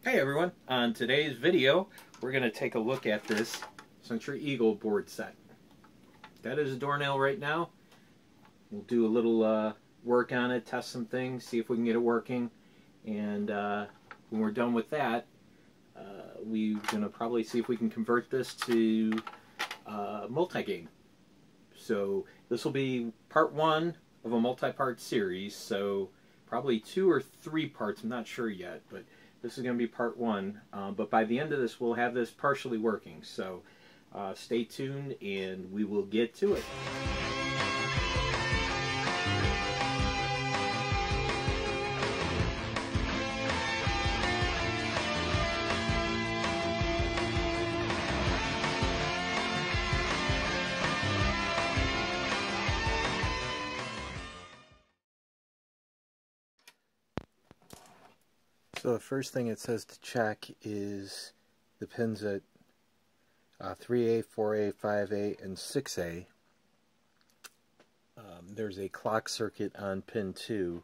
Hey everyone, on today's video we're going to take a look at this Centuri Eagle board set. That is a door nail right now. We'll do a little work on it, test some things, see if we can get it working, and when we're done with that we're going to probably see if we can convert this to multi-game. So this will be part one of a multi-part series, so probably 2 or 3 parts, I'm not sure yet, but this is going to be part one, but by the end of this, we'll have this partially working. So stay tuned, and we will get to it. So the first thing it says to check is the pins at 3A, 4A, 5A, and 6A. There's a clock circuit on pin 2.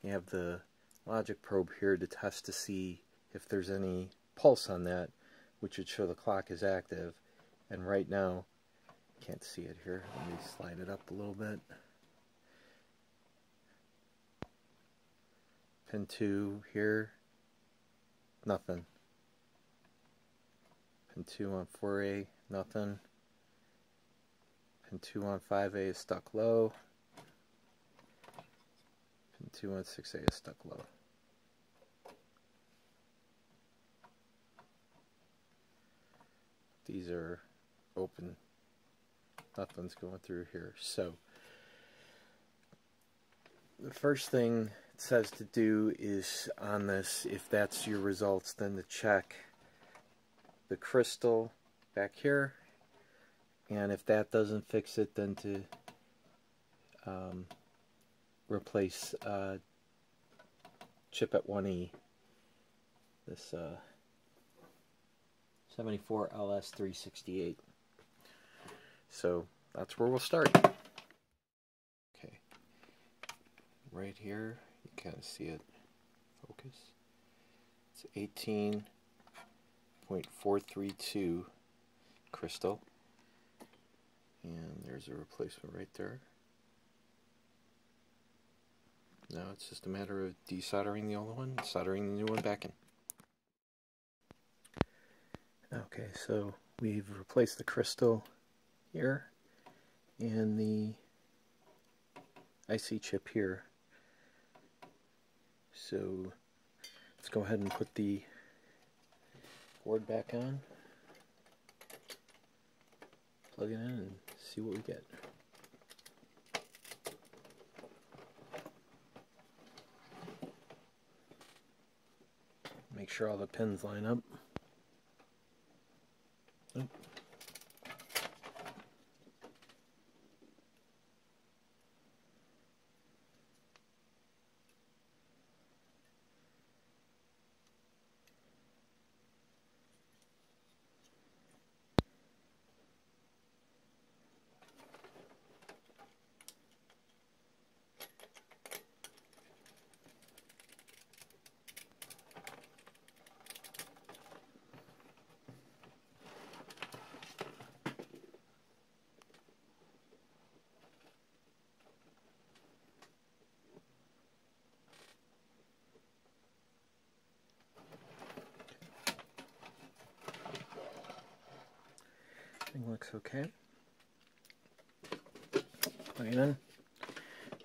You have the logic probe here to test to see if there's any pulse on that, which would show the clock is active. And right now, can't see it here. Let me slide it up a little bit. Pin 2 here. Nothing. Pin 2 on 4A, nothing. Pin 2 on 5A is stuck low. Pin 2 on 6A is stuck low. These are open. Nothing's going through here. So the first thing it says to do is on this, if that's your results, then to check the crystal back here, and if that doesn't fix it, then to replace chip at 1E, this 74 LS368. So that's where we'll start. Okay, right here you kind of see it focus. It's 18.432 crystal, and there's a replacement right there. Now it's just a matter of desoldering the old one and soldering the new one back in. Okay, so we've replaced the crystal here and the IC chip here. So let's go ahead and put the board back on, plug it in, and see what we get. Make sure all the pins line up. Oh. Everything looks okay. Plug it in.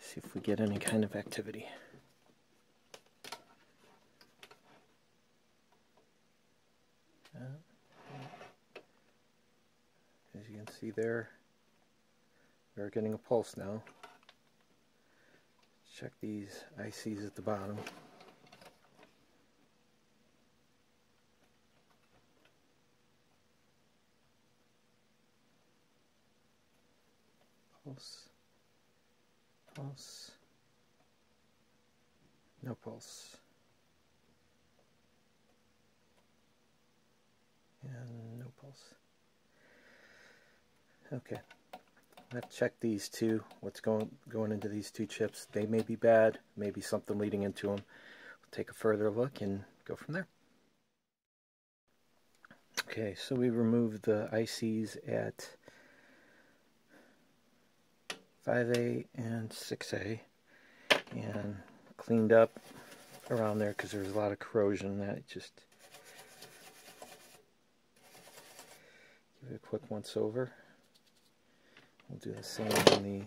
See if we get any kind of activity. As you can see there, we're getting a pulse now. Check these ICs at the bottom. Pulse, pulse, no pulse, and no pulse. Okay, I've checked these two, what's going into these two chips. They may be bad, maybe something leading into them. We'll take a further look and go from there. Okay, so we removed the ICs at 5A and 6A and cleaned up around there because there was a lot of corrosion. That just give it a quick once over. We'll do the same on the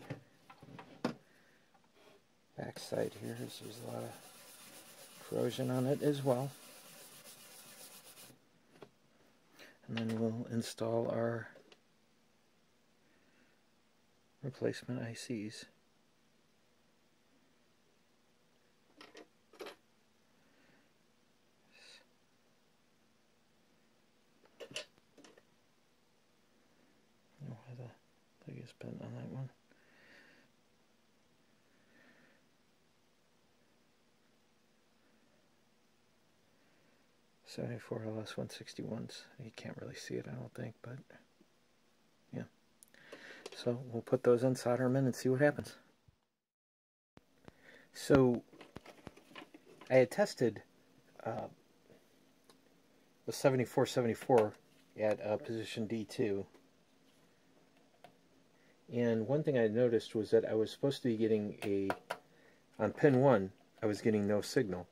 back side here. There's a lot of corrosion on it as well. And then we'll install our replacement ICs. Oh, the leg is bent on that one. '74 LS 161s. You can't really see it, I don't think, but yeah. So we'll put those in, solder them in, and see what happens. So I had tested the 7474 at position D2, and one thing I noticed was that I was supposed to be getting on pin 1, I was getting no signal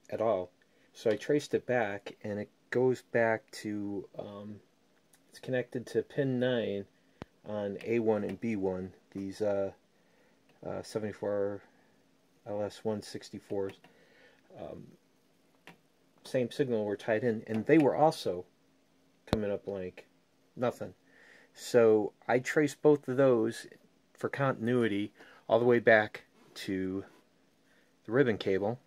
at all. So I traced it back, and it goes back to, it's connected to pin 9 on A1 and B1, these 74 LS 164s. Same signal were tied in, and they were also coming up blank, nothing. So I traced both of those for continuity all the way back to the ribbon cable,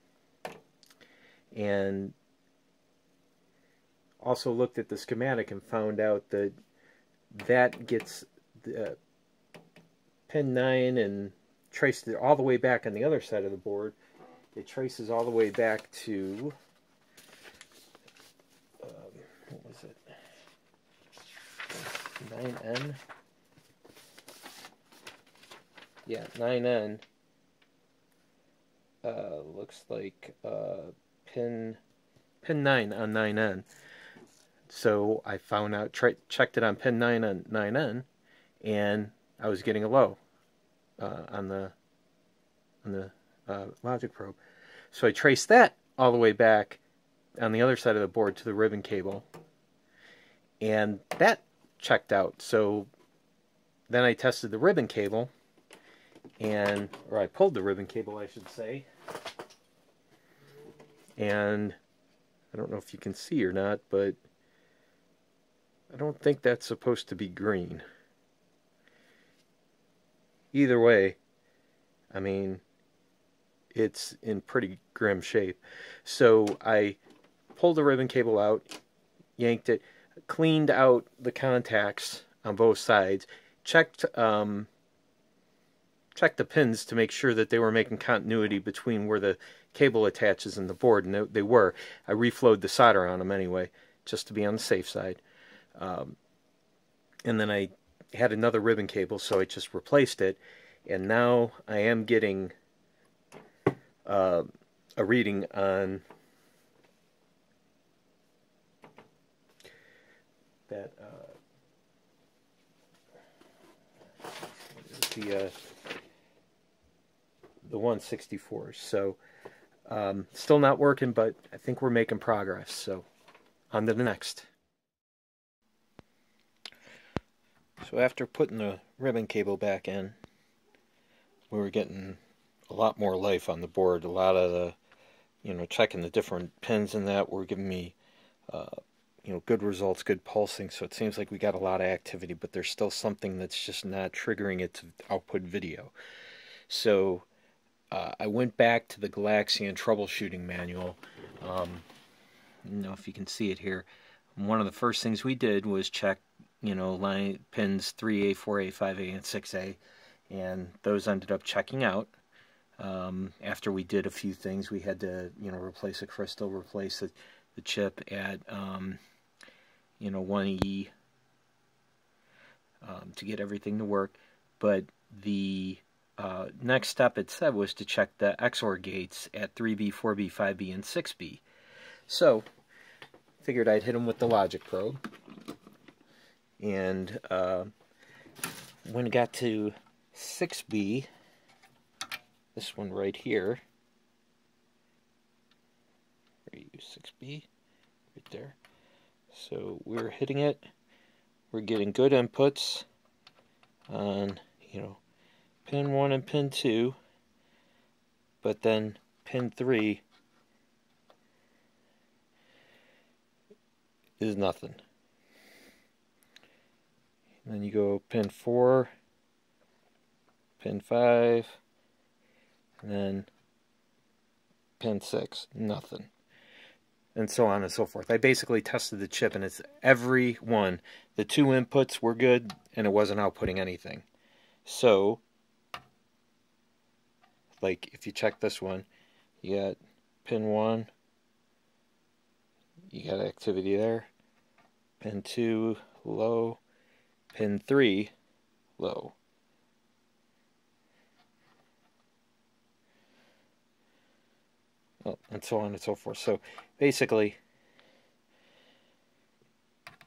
and also looked at the schematic and found out that that gets the pin 9 and traced it all the way back on the other side of the board. It traces all the way back to what was it, 9N? Yeah, 9N. Looks like pin 9 on 9N. So I found out, checked it on pin 9 on 9N, and I was getting a low on the logic probe. So I traced that all the way back on the other side of the board to the ribbon cable, and that checked out. So then I tested the ribbon cable, or I pulled the ribbon cable, I should say, and I don't know if you can see or not, but I don't think that's supposed to be green. Either way, I mean, it's in pretty grim shape. So I pulled the ribbon cable out, yanked it, cleaned out the contacts on both sides, checked the pins to make sure that they were making continuity between where the cable attaches and the board, and they were. I reflowed the solder on them anyway, just to be on the safe side. And then I had another ribbon cable, so I just replaced it, and now I am getting a reading on that the 164s. So still not working, but I think we're making progress. So on to the next. So after putting the ribbon cable back in, we were getting a lot more life on the board. A lot of the, checking the different pins and that were giving me, good results, good pulsing. So it seems like we got a lot of activity, but there's still something that's just not triggering it to output video. So I went back to the Galaxian troubleshooting manual. I don't know if you can see it here. One of the first things we did was check line pins 3A, 4A, 5A, and 6A, and those ended up checking out. After we did a few things, we had to, replace a crystal, replace the chip at, 1E to get everything to work. But the next step, it said, was to check the XOR gates at 3B, 4B, 5B, and 6B. So figured I'd hit them with the logic probe. And when it got to 6B, this one right here, where you 6B, right there. So we're hitting it. We're getting good inputs on, pin 1 and pin 2, but then pin 3 is nothing. And then you go pin 4, pin 5, and then pin 6, nothing. And so on and so forth. I basically tested the chip, and it's every one. The 2 inputs were good, and it wasn't outputting anything. So, like, if you check this one, you got pin 1, you got activity there, pin 2, low, pin 3, low. Well, and so on and so forth. So basically,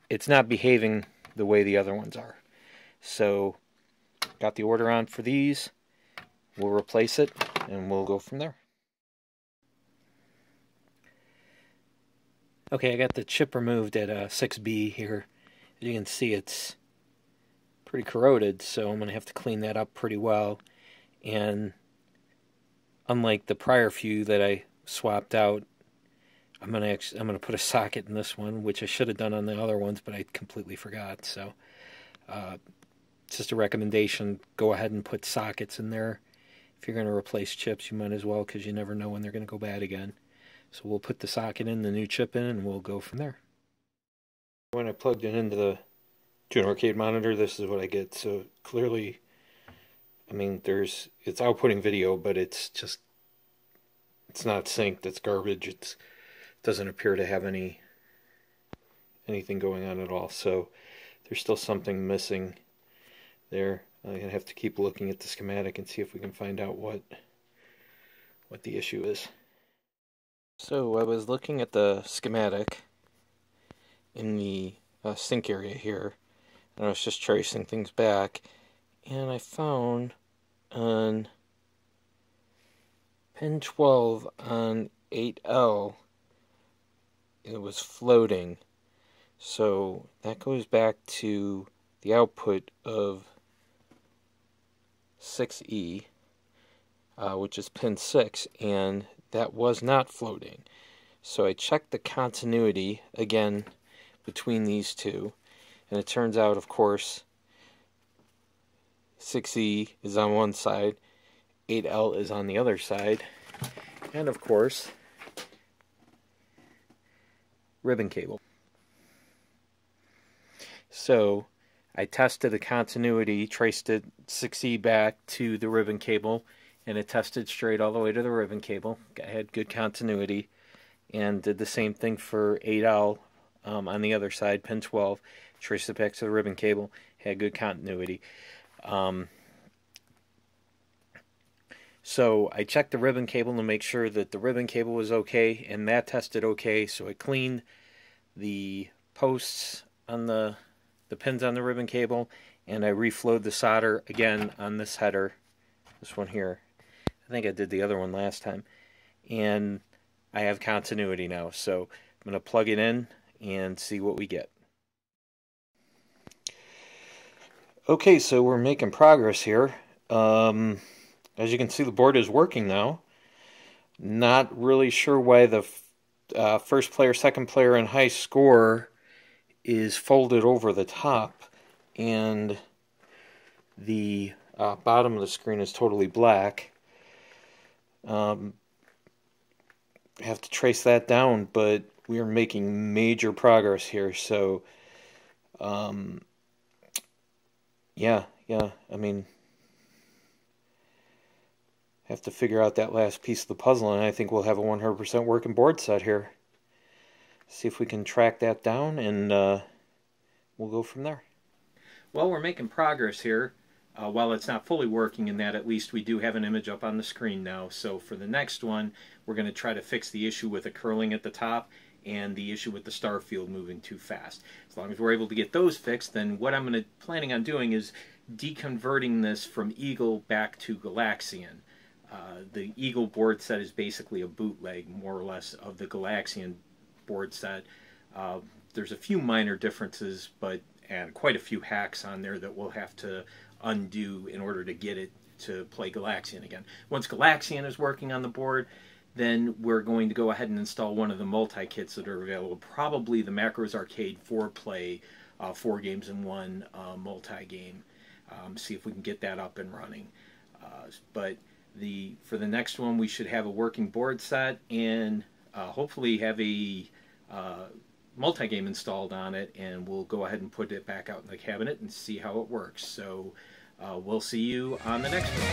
it's not behaving the way the other ones are. So, got the order on for these. We'll replace it, and we'll go from there. Okay, I got the chip removed at 6B here. As you can see, it's pretty corroded, so I'm going to have to clean that up pretty well. And unlike the prior few that I swapped out, I'm gonna put a socket in this one, which I should have done on the other ones, but I completely forgot. So it's just a recommendation: go ahead and put sockets in there. If you're going to replace chips, you might as well, because you never know when they're going to go bad again. So we'll put the socket in, the new chip in, and we'll go from there. When I plugged it into the Tune Arcade monitor, this is what I get. So clearly, I mean, it's outputting video, but it's not synced. It's garbage. It doesn't appear to have anything going on at all. So there's still something missing there. I'm going to have to keep looking at the schematic and see if we can find out what the issue is. So I was looking at the schematic in the sync area here, and I was just tracing things back, and I found on pin 12 on 8L it was floating. So that goes back to the output of 6E, which is pin 6, and that was not floating. So I checked the continuity again between these two, and it turns out, of course, 6E is on one side, 8L is on the other side, and of course, ribbon cable. So I tested the continuity, traced it 6E back to the ribbon cable, and it tested straight all the way to the ribbon cable. I had good continuity, and did the same thing for 8L on the other side, pin 12, traced it back to the ribbon cable, had good continuity. So I checked the ribbon cable to make sure that the ribbon cable was okay, and that tested okay. So I cleaned the posts on the pins on the ribbon cable, and I reflowed the solder again on this header, this one here. I think I did the other one last time, and I have continuity now. So I'm going to plug it in and see what we get. Okay, so we're making progress here. As you can see, the board is working now. Not really sure why the first player, second player, and high score is folded over the top, and the bottom of the screen is totally black. I have to trace that down, but we are making major progress here. So, yeah, I mean, have to figure out that last piece of the puzzle, and I think we'll have a 100% working board set here. See if we can track that down, and we'll go from there. Well, we're making progress here. While it's not fully working in that, at least we do have an image up on the screen now. So for the next one, we're going to try to fix the issue with the curling at the top and the issue with the star field moving too fast. As long as we're able to get those fixed, then what I'm planning on doing is deconverting this from Eagle back to Galaxian. The Eagle board set is basically a bootleg, more or less, of the Galaxian board set. There's a few minor differences, and quite a few hacks on there that we'll have to undo in order to get it to play Galaxian again. Once Galaxian is working on the board, then we're going to go ahead and install one of the multi-kits that are available, probably the Macros Arcade 4-play 4 games in 1 multi-game. See if we can get that up and running. But for the next one, we should have a working board set and hopefully have a multi-game installed on it, and we'll go ahead and put it back out in the cabinet and see how it works. So we'll see you on the next one.